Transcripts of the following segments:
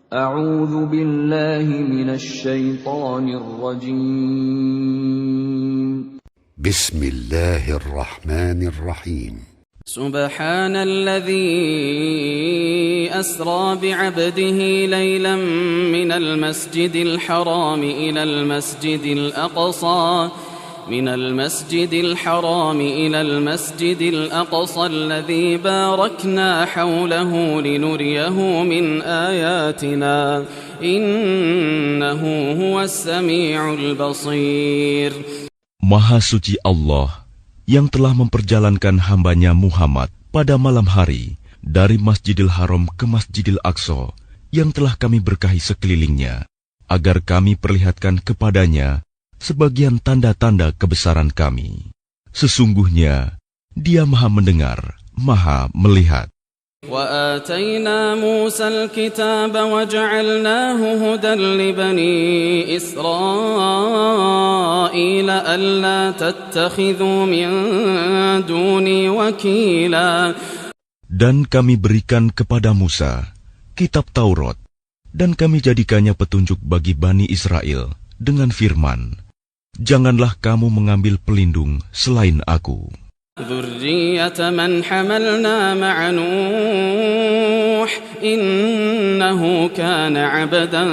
أعوذ بالله من الشيطان الرجيم. بسم الله الرحمن الرحيم. سبحان الذي أسرى بعبده ليلا من المسجد الحرام إلى المسجد الأقصى الذي باركنا حوله لنريه من آياتنا إنه هو السميع البصير. Maha suci Allah yang telah memperjalankan hambanya Muhammad pada malam hari dari Masjidil Haram ke Masjidil Aqsa yang telah kami berkahi sekelilingnya, agar kami perlihatkan kepadanya sebagian tanda-tanda kebesaran kami. Sesungguhnya Dia Maha mendengar, Maha melihat. وآتينا موسى الكتاب وجعلناه هدى لبني إسرائيل ألا تتخذوا من دوني وكيلا. Dan kami berikan kepada Musa kitab Taurat, dan kami jadikannya petunjuk bagi Bani Israel dengan firman, janganlah kamu mengambil pelindung selain aku. ذرية من حملنا مع نوح إنه كان عبدا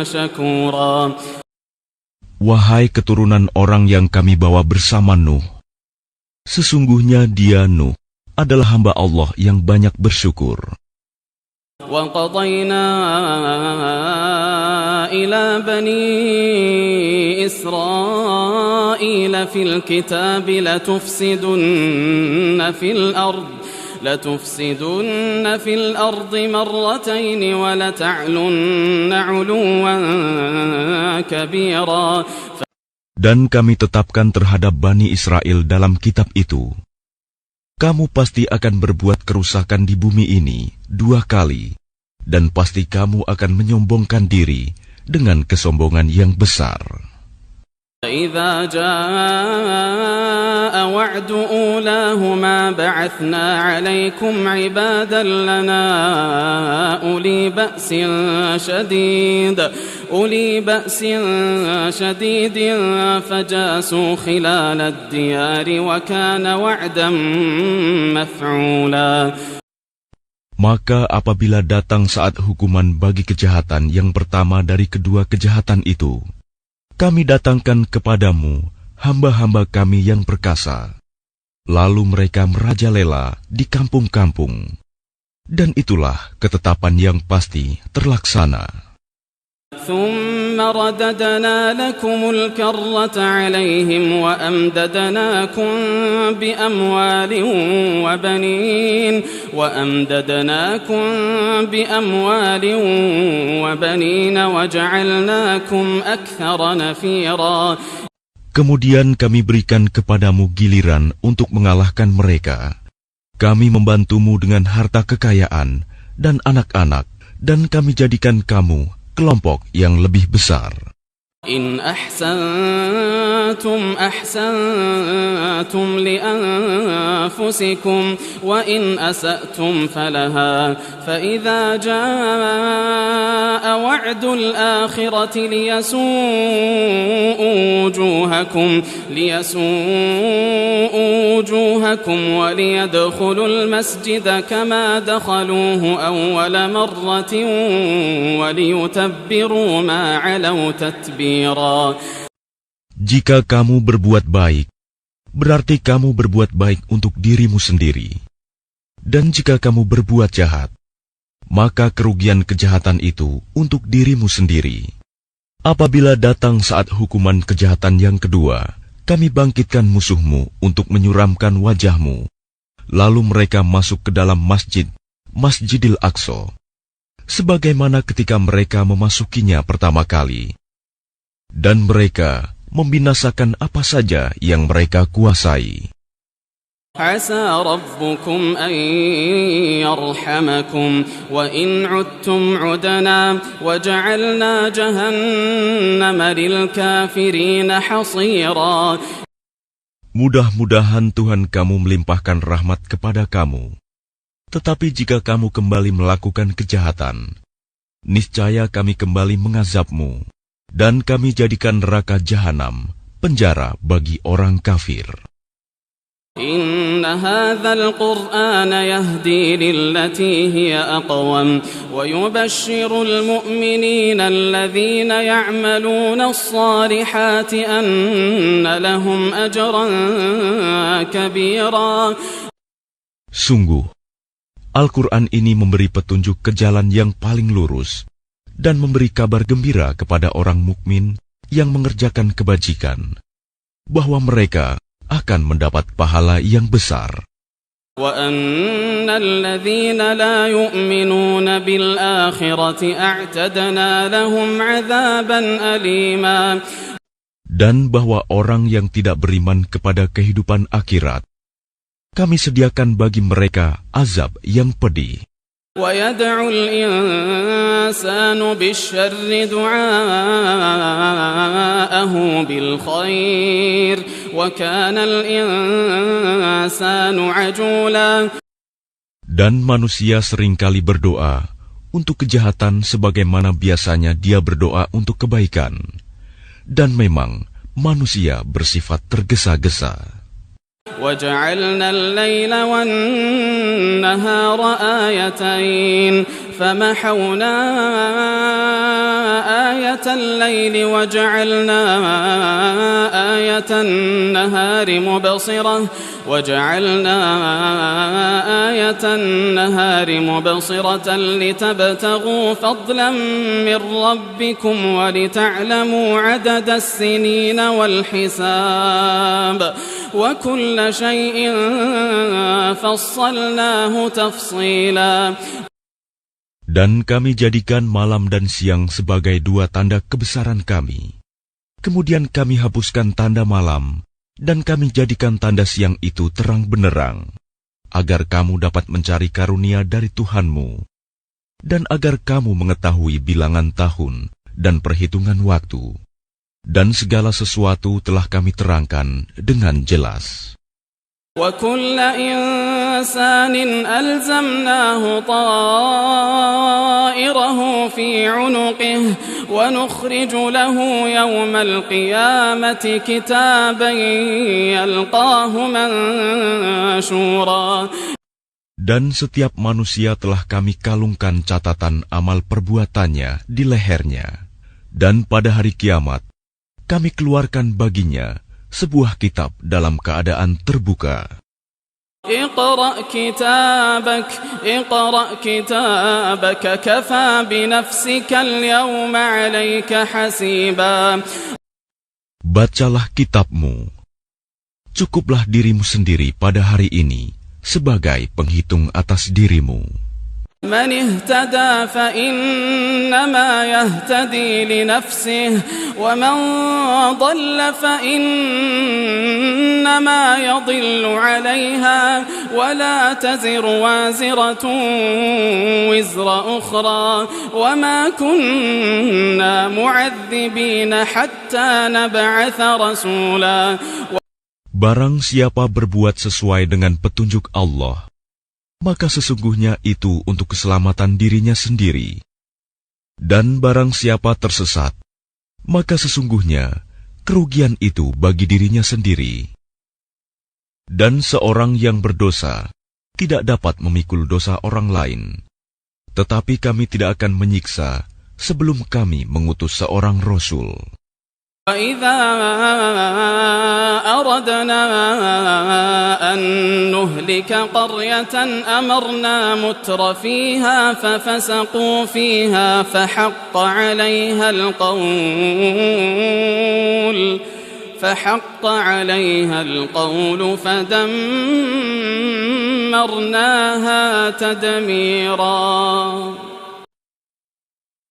شكورا. Wahai keturunan orang yang kami bawa bersama Nuh, sesungguhnya dia Nuh adalah hamba Allah yang banyak bersyukur. وَقَضَيْنَا إِلَى بَنِي إِسْرَائِيلَ فِي الْكِتَابِ لَتُفْسِدُنَّ فِي الْأَرْضِ مَرَّتَيْنِ وَلَتَعْلُنَّ عُلُوًّا كَبِيرًا. Dan kami tetapkan terhadap Bani Israel dalam kitab itu, kamu pasti akan berbuat kerusakan di bumi ini 2 kali, dan pasti kamu akan menyombongkan diri dengan kesombongan yang besar. فَإِذَا جَاءَ وَعْدُ أُولَاهُمَا بَعَثْنَا عَلَيْكُمْ عِبَادًا لَنَا أُولِي بَأْسٍ شَدِيدٍ فَجَاسُوا خِلَالَ الدِّيَارِ وَكَانَ وَعْدًا مَفْعُولًا. Maka apabila datang saat hukuman bagi kejahatan yang pertama dari kedua kejahatan itu, kami datangkan kepadamu hamba-hamba kami yang perkasa. Lalu mereka merajalela di kampung-kampung. Dan itulah ketetapan yang pasti terlaksana. ثُمَّ رَدَدْنَا لَكُمُ الْكَرَّةَ عَلَيْهِمْ وَأَمْدَدْنَاكُمْ بِأَمْوَالٍ وَبَنِينَ وَجَعَلْنَاكُمْ أَكْثَرَ نَفِيرًا. Kemudian kami berikan kepadamu giliran untuk mengalahkan mereka. Kami membantumu dengan harta kekayaan dan anak-anak, dan kami jadikan kamu kelompok yang lebih besar. إن أحسنتم أحسنتم لأنفسكم وإن أسأتم فلها فإذا جاء وعد الآخرة ليسوءوا وجوهكم وليدخلوا المسجد كما دخلوه أول مرة وليتبروا ما علوا تتبيرا. Jika kamu berbuat baik, berarti kamu berbuat baik untuk dirimu sendiri. Dan jika kamu berbuat jahat, maka kerugian kejahatan itu untuk dirimu sendiri. Apabila datang saat hukuman kejahatan yang kedua, kami bangkitkan musuhmu untuk menyuramkan wajahmu. Lalu mereka masuk ke dalam Masjidil Aqsa, sebagaimana ketika mereka memasukinya pertama kali. Dan mereka membinasakan apa saja yang mereka kuasai. عسى ربكم أن يرحمكم وإن عدتم عدنا وجعلنا جهنم للكافرين حصيرا. Mudah-mudahan Tuhan kamu melimpahkan rahmat kepada kamu. Tetapi jika kamu kembali melakukan kejahatan, niscaya kami kembali mengazabmu, dan kami jadikan neraka jahanam penjara bagi orang kafir. Inna hadzal Qur'ana yahdi lillati hiya aqwam wa yubashshirul mu'minina alladhina ya'maluna as-salihati anna lahum ajran kabira. Sungguh, Al-Quran ini memberi petunjuk ke jalan yang paling lurus dan memberi kabar gembira kepada orang mukmin yang mengerjakan kebajikan, bahwa mereka akan mendapat pahala yang besar. Wa annal ladzina la yu'minuna bil akhirati a'tadna lahum 'adzaban alima. Dan bahwa orang yang tidak beriman kepada kehidupan akhirat, kami sediakan bagi mereka azab yang pedih. وَيَدْعُ الْإِنسَانُ بِالشَّرِّ دُعَاءَهُ بِالْخَيْرِ وَكَانَ الْإِنسَانُ عَجُولًا. Dan manusia seringkali berdoa untuk kejahatan sebagaimana biasanya dia berdoa untuk kebaikan. Dan memang manusia bersifat tergesa-gesa. وَجَعَلْنَا اللَّيْلَ وَالنَّهَارَ آيَتَيْنِ فَمَحَوْنَا آيَةَ اللَّيْلِ وَجَعَلْنَا آيَةَ النَّهَارِ مُبْصِرَةً لِتَبْتَغُوا فَضْلًا مِّن رَّبِّكُمْ وَلِتَعْلَمُوا عَدَدَ السِّنِينَ وَالْحِسَابَ وَكُلَّ شَيْءٍ فَصَّلْنَاهُ تَفْصِيلًا. Dan kami jadikan malam dan siang sebagai dua tanda kebesaran kami. Kemudian kami hapuskan tanda malam, dan kami jadikan tanda siang itu terang benderang, agar kamu dapat mencari karunia dari Tuhanmu, dan agar kamu mengetahui bilangan tahun dan perhitungan waktu. Dan segala sesuatu telah kami terangkan dengan jelas. وَكُلَّ إِنسَانٍ أَلْزَمْنَاهُ طَائِرَهُ فِي عُنُقِهِ وَنُخْرِجُ لَهُ يَوْمَ الْقِيَامَةِ كِتَابًا يَلْقَاهُ مَنشُورًا. Dan setiap manusia telah kami kalungkan catatan amal perbuatannya di lehernya. Dan pada hari kiamat, kami keluarkan baginya sebuah kitab dalam keadaan terbuka. Iqra' kitabak kafa binafsika al-yawma 'alayka hasiba. Bacalah kitabmu. Cukuplah dirimu sendiri pada hari ini sebagai penghitung atas dirimu. Man ihtada fa innama yahtadi li nafsihi wa man dhalla fa innama yadhillu 'alayha wa la taziru waziratun wizra ukhra wa ma kunna mu'adzibina hatta nab'atha rasula. Barang siapa berbuat sesuai dengan petunjuk Allah, maka sesungguhnya itu untuk keselamatan dirinya sendiri. Dan barang siapa tersesat, maka sesungguhnya kerugian itu bagi dirinya sendiri. Dan seorang yang berdosa tidak dapat memikul dosa orang lain. Tetapi kami tidak akan menyiksa sebelum kami mengutus seorang Rasul. وَإِذَا أَرَدْنَا أَن نُّهْلِكَ قَرْيَةً أَمَرْنَا مُتْرَ فِيهَا فَفَسَقُوا فِيهَا فَحَقَّ عَلَيْهَا الْقَوْلُ فَدَمَّرْنَاهَا تَدْمِيرًا.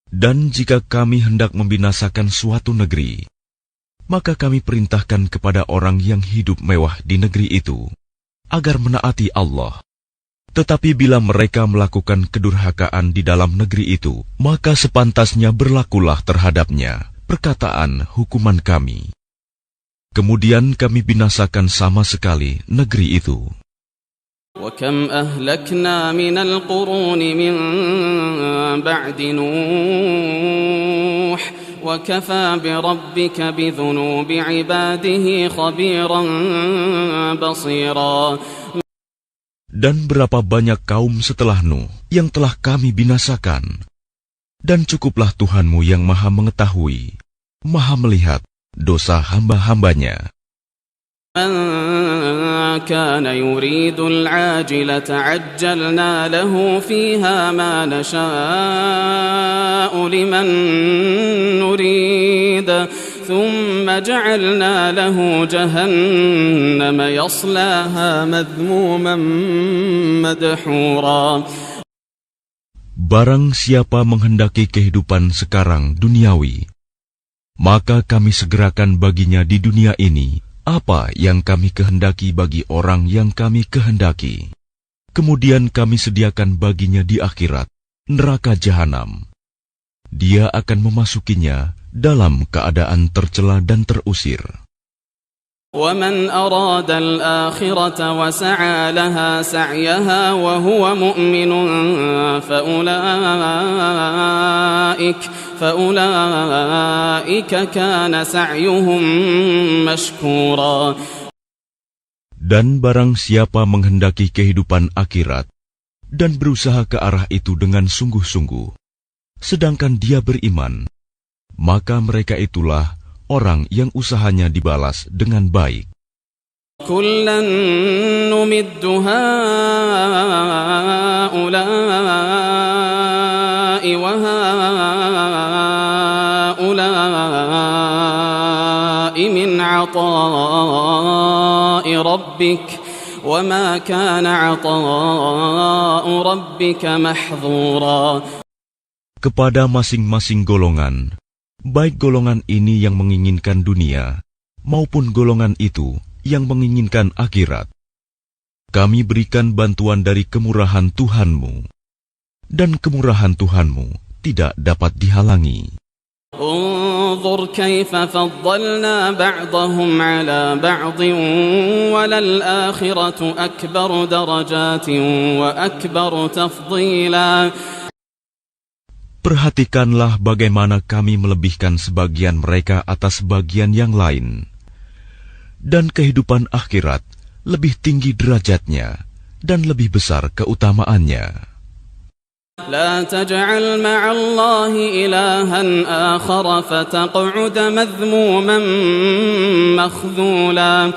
Dan jika kami hendak membinasakan suatu negeri, maka kami perintahkan kepada orang yang hidup mewah di negeri itu, agar menaati Allah. Tetapi bila mereka melakukan kedurhakaan di dalam negeri itu, maka sepantasnya berlakulah terhadapnya perkataan hukuman kami. Kemudian kami binasakan sama sekali negeri itu. وكم أهلكنا من القرون من بعد نوح وكفى بربك بذنوب عباده خبيرا بصيرا. Dan berapa banyak kaum setelah Nuh yang telah kami binasakan. Dan cukuplah Tuhanmu yang maha mengetahui, maha melihat dosa hamba-hambanya. من كان يريد العاجلة عجلنا له فيها ما نشاء لمن نريد ثم جعلنا له جهنم يصلاها مذموما مدحورا. Barang siapa menghendaki kehidupan sekarang duniawi, maka kami segerakan baginya di dunia ini apa yang kami kehendaki bagi orang yang kami kehendaki. Kemudian kami sediakan baginya di akhirat neraka jahanam. Dia akan memasukinya dalam keadaan tercela dan terusir. ومن أراد الآخرة وسعى لها سعيها وهو مؤمن فأولئك كان سعيهم مشكورا. Dan barang siapa menghendaki kehidupan akhirat dan berusaha ke arah itu dengan sungguh-sungguh, sedangkan dia beriman, maka mereka itulah orang yang usahanya dibalas dengan baik. Kullan numiddu haula'i wa haula'i min 'ata'i rabbik wa ma kana 'ata'u rabbika mahdhura. Kepada masing-masing golongan, baik golongan ini yang menginginkan dunia, maupun golongan itu yang menginginkan akhirat, kami berikan bantuan dari kemurahan Tuhanmu, dan kemurahan Tuhanmu tidak dapat dihalangi. Unzur kaifa faddalna ba'dahum 'ala ba'din walal akhiratu akbaru darajatin wa akbaru tafdila. Perhatikanlah bagaimana kami melebihkan sebagian mereka atas sebagian yang lain. Dan kehidupan akhirat lebih tinggi derajatnya dan lebih besar keutamaannya. La taj'al ma'allahi ilahan akhar fataq'ud madhmuman makhdhula.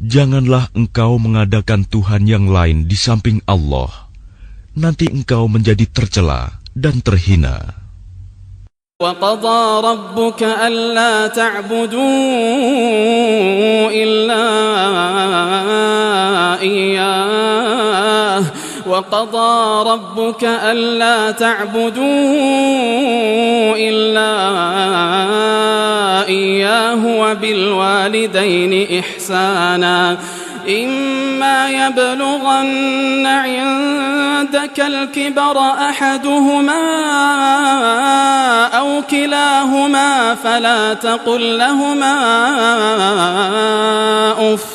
Janganlah engkau mengadakan Tuhan yang lain di samping Allah. Nanti engkau menjadi tercela dan terhina. وَقَضَى رَبُّكَ أَلَّا تَعْبُدُوا إِلَّا إِيَّاهُ وَقَضَى رَبُّكَ أَلَّا تَعْبُدُوا إِلَّا إِيَّاهُ وَبِالْوَالِدَيْنِ إِحْسَانًا إِمَّا يَبْلُغَنَّ عِندَكَ الْكِبَرَ أَحَدُهُمَا أَوْ كِلَاهُمَا فَلَا تقل لهما أف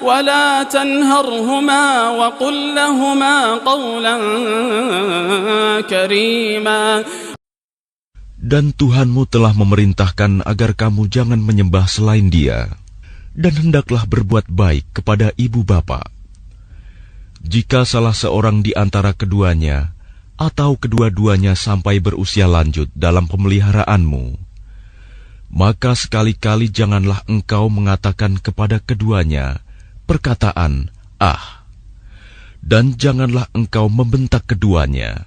ولا تنهرهما وقل لهما قولا كريما. Dan Tuhanmu telah memerintahkan agar kamu jangan menyembah selain Dia, dan hendaklah berbuat baik kepada ibu bapa. Jika salah seorang di antara keduanya atau kedua-duanya sampai berusia lanjut dalam pemeliharaanmu, maka sekali-kali janganlah engkau mengatakan kepada keduanya perkataan "ah", dan janganlah engkau membentak keduanya,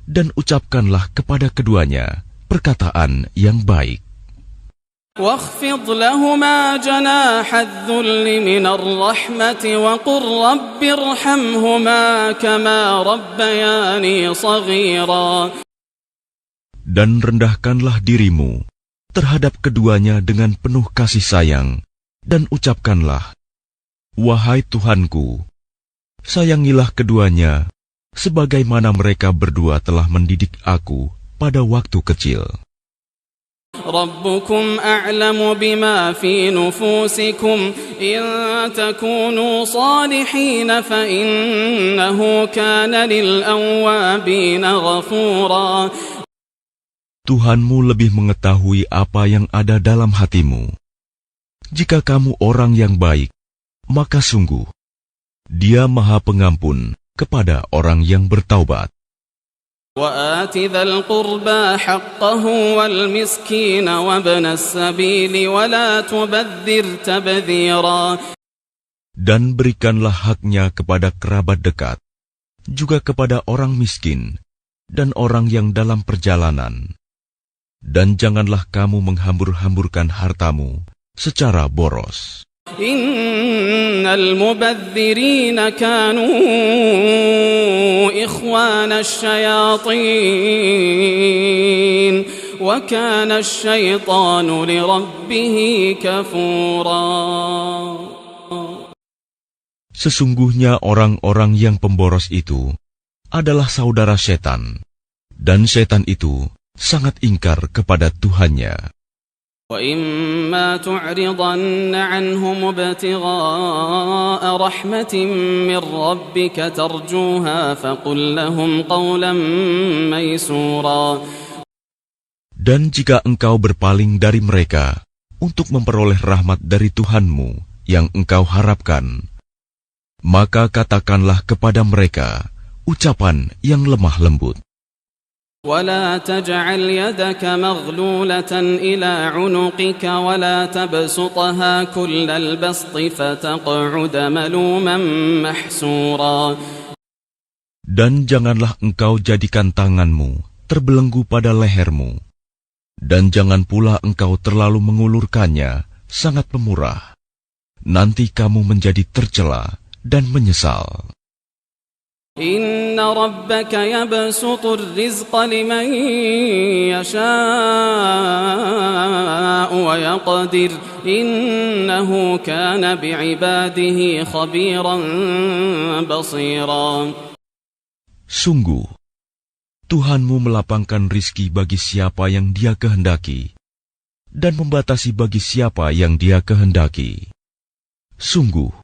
dan ucapkanlah kepada keduanya perkataan yang baik. واخفض لهما جناح الذل من الرحمة وقل رب ارحمهما كما ربياني صغيرا. Dan rendahkanlah dirimu terhadap keduanya dengan penuh kasih sayang, dan ucapkanlah, wahai Tuhanku, sayangilah keduanya sebagaimana mereka berdua telah mendidik aku pada waktu kecil. ربكم أعلم بما في نفوسكم إن تكونوا صالحين فإنه كان للأوابين غفورا. Tuhanmu lebih mengetahui apa yang ada dalam hatimu. Jika kamu orang yang baik, maka sungguh Dia Maha Pengampun kepada orang yang bertaubat. وآت ذا القربى حقه والمسكين وابن السبيل ولا تبذر تبذيرا. Dan berikanlah haknya kepada kerabat dekat, juga kepada orang miskin dan orang yang dalam perjalanan. Dan janganlah kamu menghambur-hamburkan hartamu secara boros. Innal mubadzirina kanu ikhwana asyayatin wa kana asyaitanu lirabbih kafura. Sesungguhnya orang-orang yang pemboros itu adalah saudara setan, dan setan itu sangat ingkar kepada Tuhannya. وَإِمَّا تُعْرِضَنَّ عَنْهُمُ ابْتِغَاءَ رَحْمَةٍ مِّن رَّبِّكَ تَرْجُوهَا فَقُل لَّهُمْ قَوْلًا مَّيْسُورًا. Dan jika engkau berpaling dari mereka untuk memperoleh rahmat dari Tuhanmu yang engkau harapkan, maka katakanlah kepada mereka ucapan yang lemah lembut. ولا تجعل يدك مغلولة إلى عنقك ولا تبسطها كل البسط فتقعد ملوما محسورا. Dan janganlah engkau jadikan tanganmu terbelenggu pada lehermu, dan jangan pula engkau terlalu mengulurkannya sangat pemurah. Nanti kamu menjadi tercela dan menyesal. Inna rabbaka yabsutur rizqa liman yasha'u wa yaqdir innahu kana bi'ibadihi khabiran basira. Sungguh, Tuhanmu melapangkan rizki bagi siapa yang Dia kehendaki dan membatasi bagi siapa yang Dia kehendaki. Sungguh,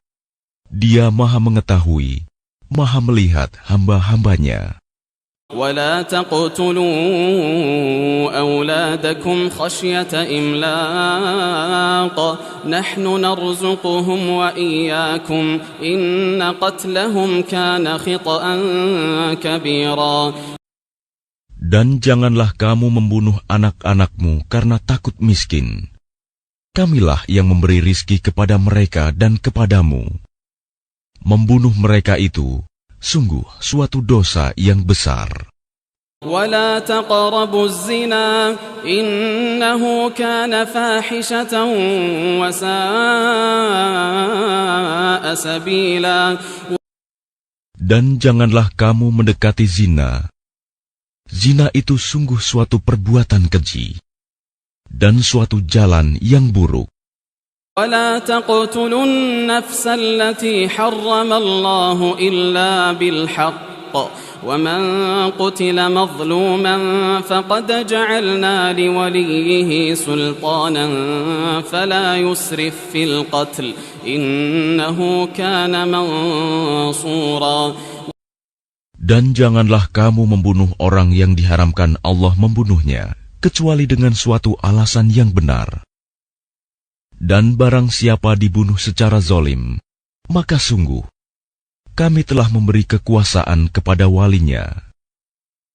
Dia Maha mengetahui, Maha melihat hamba-hambanya. ولا تقتلوا أولادكم خشية إملاق نحن نرزقهم وإياكم إن قتلهم كان خطأ كبيرا. Dan janganlah kamu membunuh anak-anakmu karena takut miskin. Kamilah yang memberi rizki kepada mereka dan kepadamu. Membunuh mereka itu sungguh suatu dosa yang besar. ولا تقربوا الزنا إنه كان فاحشة وساء سبيلا. Dan janganlah kamu mendekati zina. Zina itu sungguh suatu perbuatan keji dan suatu jalan yang buruk. ولا تقتلوا النفس التي حرم الله إلا بالحق ومن قتل مظلوما فقد جعلنا لوليه سلطانا فلا يسرف في القتل إنه كان منصورا. Dan janganlah kamu membunuh orang yang diharamkan Allah membunuhnya, kecuali dengan suatu alasan yang benar. Dan barang siapa dibunuh secara zalim, maka sungguh kami telah memberi kekuasaan kepada walinya.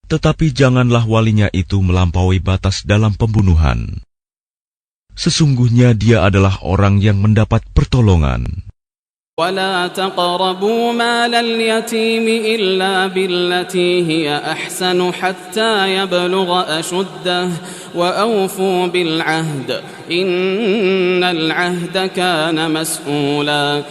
Tetapi janganlah walinya itu melampaui batas dalam pembunuhan. Sesungguhnya dia adalah orang yang mendapat pertolongan. ولا تقربوا مال اليتيم إلا بالتي هي أحسن حتى يبلغ أشده وأوفوا بالعهد إن العهد كان مسؤولا.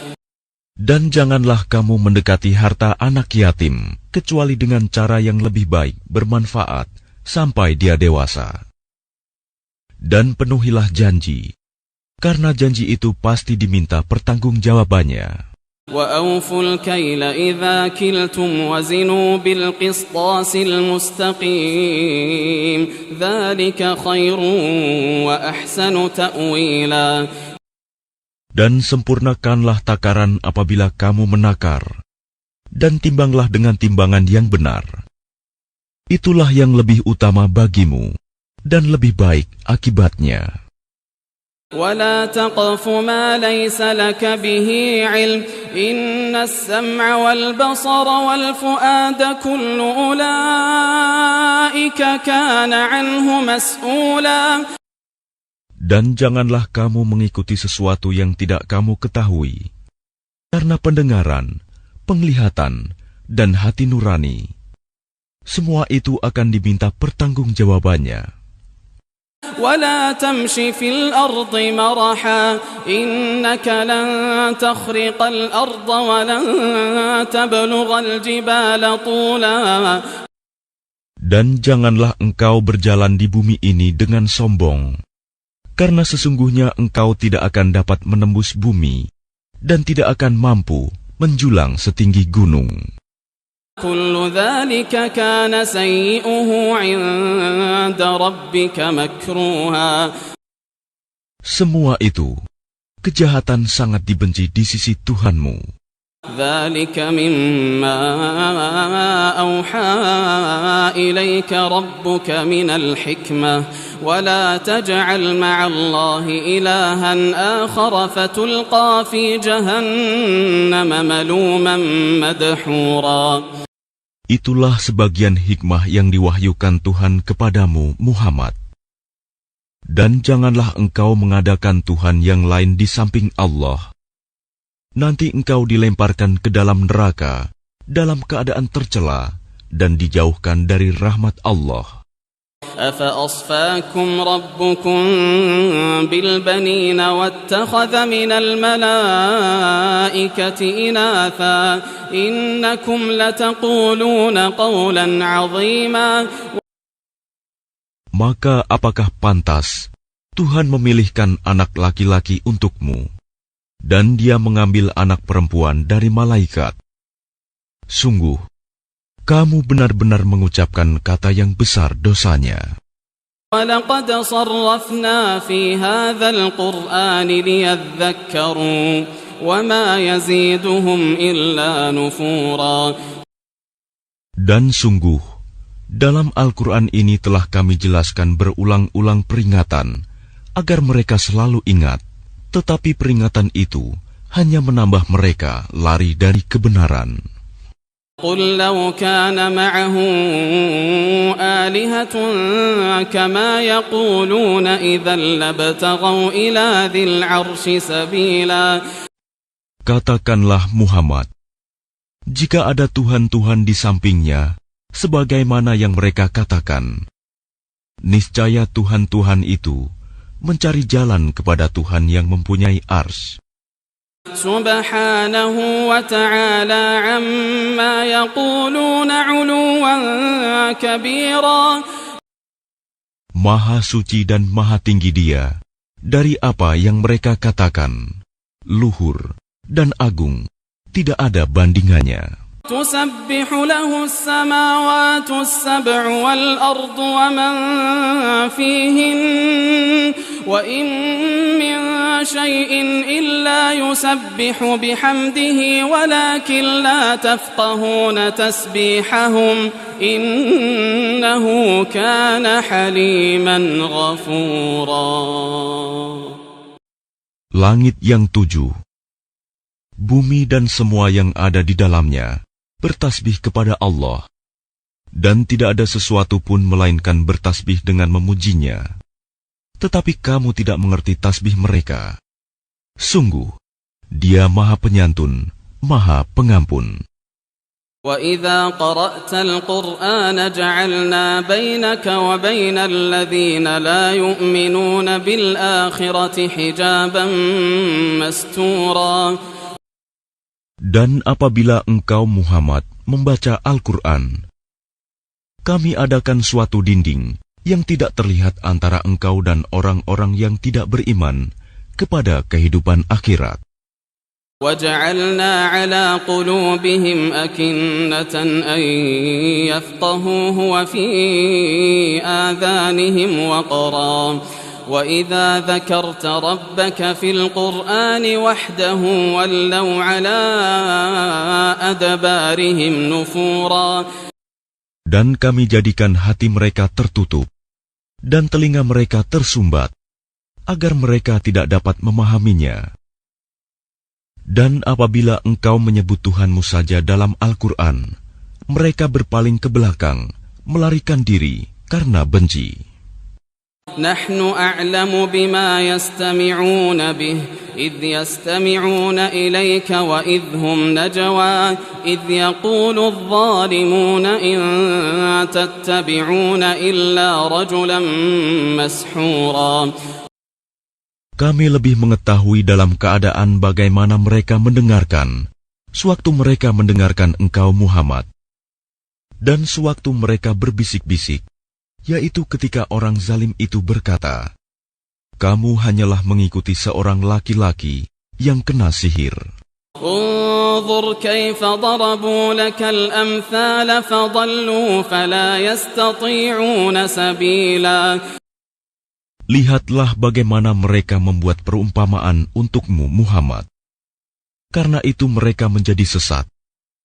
Dan janganlah kamu mendekati harta anak yatim kecuali dengan cara yang lebih baik, bermanfaat sampai dia dewasa. Dan penuhilah janji, karena janji itu pasti diminta pertanggungjawabannya. وأوفوا الكيل إذا كلتم وزنوا بالقسطاس المستقيم ذلك خير وأحسن تأويلا. Dan sempurnakanlah takaran apabila kamu menakar, dan timbanglah dengan timbangan yang benar. Itulah yang lebih utama bagimu, dan lebih baik akibatnya. ولا تقف ما ليس لك به علم إن السمع والبصر والفؤاد كل أولئك كان عنه مسؤولا. Dan janganlah kamu mengikuti sesuatu yang tidak kamu ketahui, karena pendengaran, penglihatan, dan hati nurani, semua itu akan diminta pertanggungjawabannya. ولا تمش في الأرض مرحا إنك لن تخرق الأرض ولن تبلغ الجبال طولا. Dan janganlah engkau berjalan di bumi ini dengan sombong, karena sesungguhnya engkau tidak akan dapat menembus bumi dan tidak akan mampu menjulang setinggi gunung. كل ذلك كان سيئه عند ربك مكروها. Semua itu, kejahatan sangat dibenci di sisi Tuhanmu. ذلك مما أوحى إليك ربك من الحكمة ولا تجعل مع الله إلها آخر فتلقى في جهنم ملوما مدحورا. Itulah sebagian hikmah yang diwahyukan Tuhan kepadamu, Muhammad. Dan janganlah engkau mengadakan Tuhan yang lain di samping Allah. Nanti engkau dilemparkan ke dalam neraka dalam keadaan tercela dan dijauhkan dari rahmat Allah. أفأصفاكم ربكم بالبنين واتخذ من الملائكة إناثا إنكم لتقولون قولا عظيما. Maka apakah pantas Tuhan memilihkan anak laki-laki untukmu, dan Dia mengambil anak perempuan dari malaikat? Sungguh, kamu benar-benar mengucapkan kata yang besar dosanya. وَلَقَدْ صَرَّفْنَا فِي هَذَا الْقُرْآنِ لِيَذَّكَّرُوا وَمَا يَزِيدُهُمْ إِلَّا نُفُورًا. Dan sungguh, dalam Al-Quran ini telah kami jelaskan berulang-ulang peringatan, agar mereka selalu ingat, tetapi peringatan itu hanya menambah mereka lari dari kebenaran. قل لو كان معه آلهة كما يقولون إذا لابتغوا إلى ذي العرش سبيلا. Katakanlah Muhammad, jika ada Tuhan-Tuhan di sampingnya, sebagaimana yang mereka katakan, niscaya Tuhan-Tuhan itu mencari jalan kepada Tuhan yang mempunyai ars. Subhanahu wa ta'ala amma yaquluna 'uluwan kabira. Maha suci dan maha tinggi Dia dari apa yang mereka katakan, luhur dan agung, tidak ada bandingannya. تسبح له السماوات السبع والأرض ومن فيهن وإن من شيء إلا يسبح بحمده ولكن لا تفقهون تسبيحهم إنه كان حليما غفورا. Langit yang 7, bumi dan semua yang ada di dalamnya bertasbih kepada Allah, dan tidak ada sesuatu pun melainkan bertasbih dengan memujinya. Tetapi kamu tidak mengerti tasbih mereka. Sungguh, Dia Maha Penyantun, Maha Pengampun. وَإِذَا قَرَأْتَ الْقُرْآنَ جَعَلْنَا بَيْنَكَ وَبَيْنَ الَّذِينَ لَا يُؤْمِنُونَ بِالْآخِرَةِ حِجَابًا مَسْتُورًا. Dan apabila engkau Muhammad membaca Al-Quran, kami adakan suatu dinding yang tidak terlihat antara engkau dan orang-orang yang tidak beriman kepada kehidupan akhirat. وجعلنا على قلوبهم أكنة أن يفقهوه وفي آذانهم وقرا وإذا ذكرت ربك في القرآن وحده ولوا على أدبارهم نفورا. Dan kami jadikan hati mereka tertutup dan telinga mereka tersumbat agar mereka tidak dapat memahaminya. Dan apabila engkau menyebut Tuhanmu saja dalam Al-Quran, mereka berpaling ke belakang, melarikan diri karena benci. Nahnu a'lamu bima yastami'una bih, idh yastami'una ilayka wa idhum najwa, idh yaqulu adh-dhalimuna in tattabi'una illa rajulan mashura. Kami lebih mengetahui dalam keadaan bagaimana mereka mendengarkan, sewaktu mereka mendengarkan engkau Muhammad, dan sewaktu mereka berbisik-bisik, yaitu ketika orang zalim itu berkata, kamu hanyalah mengikuti seorang laki-laki yang kena sihir. Unzur kaifa darabu lakal amthal fadallu fala yastati'una sabila. Lihatlah bagaimana mereka membuat perumpamaan untukmu Muhammad. Karena itu mereka menjadi sesat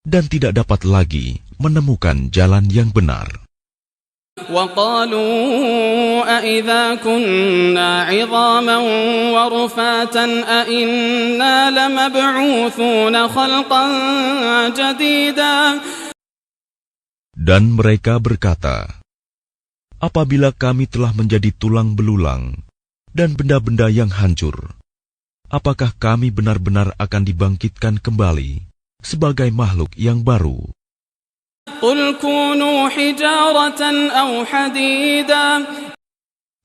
dan tidak dapat lagi menemukan jalan yang benar. وَقَالُوا أَإِذَا كُنَّا عِظَامًا وَرُفَاتًا أَإِنَّا لَمَبْعُوثُونَ خَلْقًا جَدِيدًا. Dan mereka berkata, apabila kami telah menjadi tulang belulang dan benda-benda yang hancur, apakah kami benar-benar akan dibangkitkan kembali sebagai makhluk yang baru? Qul kunu hijaratan aw hadida.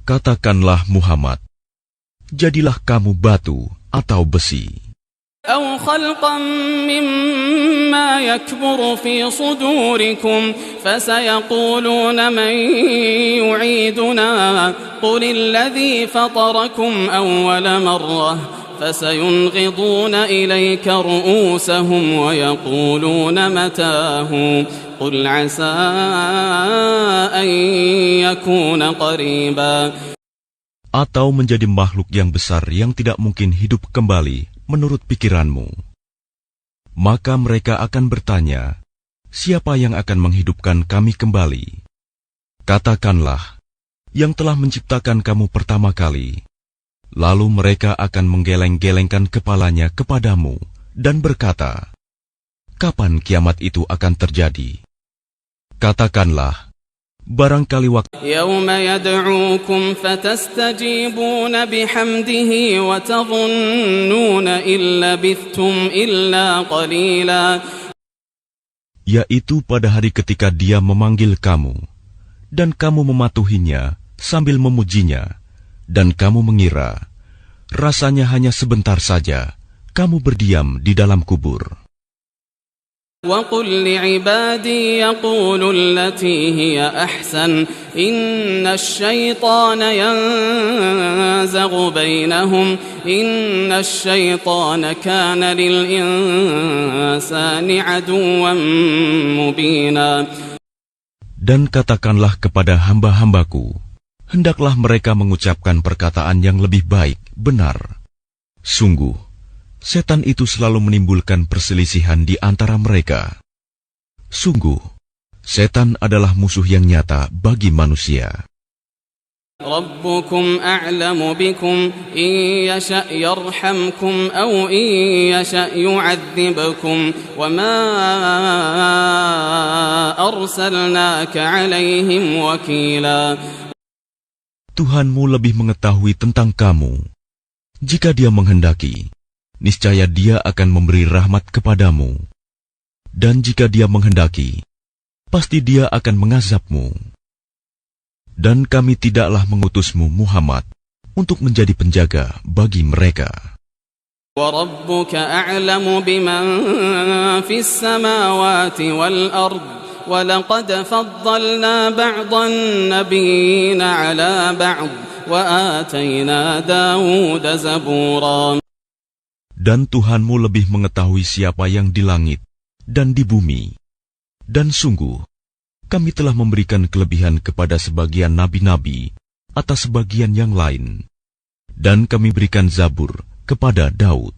Katakanlah Muhammad, jadilah kamu batu atau besi. أو خلقا مما يكبر في صدوركم فسيقولون من يعيدنا قل الذي فطركم أول مرة فسينغضون إليك رؤوسهم ويقولون متاه قل عسى أن يكون قريبا. Atau menjadi makhluk yang besar yang tidak mungkin hidup kembali menurut pikiranmu. Maka mereka akan bertanya, siapa yang akan menghidupkan kami kembali? Katakanlah, yang telah menciptakan kamu pertama kali. Lalu mereka akan menggeleng-gelengkan kepalanya kepadamu dan berkata, kapan kiamat itu akan terjadi? Katakanlah, barangkali waktu Yawma yad'ukum fatastajibuna bihamdihi wa tadhunnuna illa bithtum illa qalila. Yaitu pada hari ketika dia memanggil kamu, dan kamu mematuhinya sambil memujinya, dan kamu mengira, rasanya hanya sebentar saja, kamu berdiam di dalam kubur. وَقُلْ لِعِبَادِي يَقُولُوا الَّتِي هِيَ أَحْسَنُ إِنَّ الشَّيْطَانَ يَنزَغُ بَيْنَهُمْ إِنَّ الشَّيْطَانَ كَانَ لِلْإِنسَانِ عَدُوًّا مُبِينًا. Dan katakanlah kepada hamba-hambaku, hendaklah mereka mengucapkan perkataan yang lebih baik, benar. Sungguh, setan itu selalu menimbulkan perselisihan di antara mereka. Sungguh, setan adalah musuh yang nyata bagi manusia. Rabbukum a'lamu bikum in yasha' yarhamkum aw in yasha' yu'adzibkum wa ma arsalnaka 'alaihim wakila. Tuhanmu lebih mengetahui tentang kamu. Jika Dia menghendaki, niscaya Dia akan memberi rahmat kepadamu. Dan jika Dia menghendaki, pasti Dia akan mengazabmu. Dan kami tidaklah mengutusmu Muhammad untuk menjadi penjaga bagi mereka. وَرَبُّكَ أَعْلَمُ بِمَنْ فِي السَّمَاوَاتِ وَالْأَرْضِ وَلَقَدْ فَضَّلْنَا بَعْضَ النَّبِيِّينَ عَلَى بَعْضٍ وَآتَيْنَا دَاوُودَ زَبُورًا. Dan Tuhanmu lebih mengetahui siapa yang di langit dan di bumi. Dan sungguh, kami telah memberikan kelebihan kepada sebagian nabi-nabi atas sebagian yang lain. Dan kami berikan Zabur kepada Daud.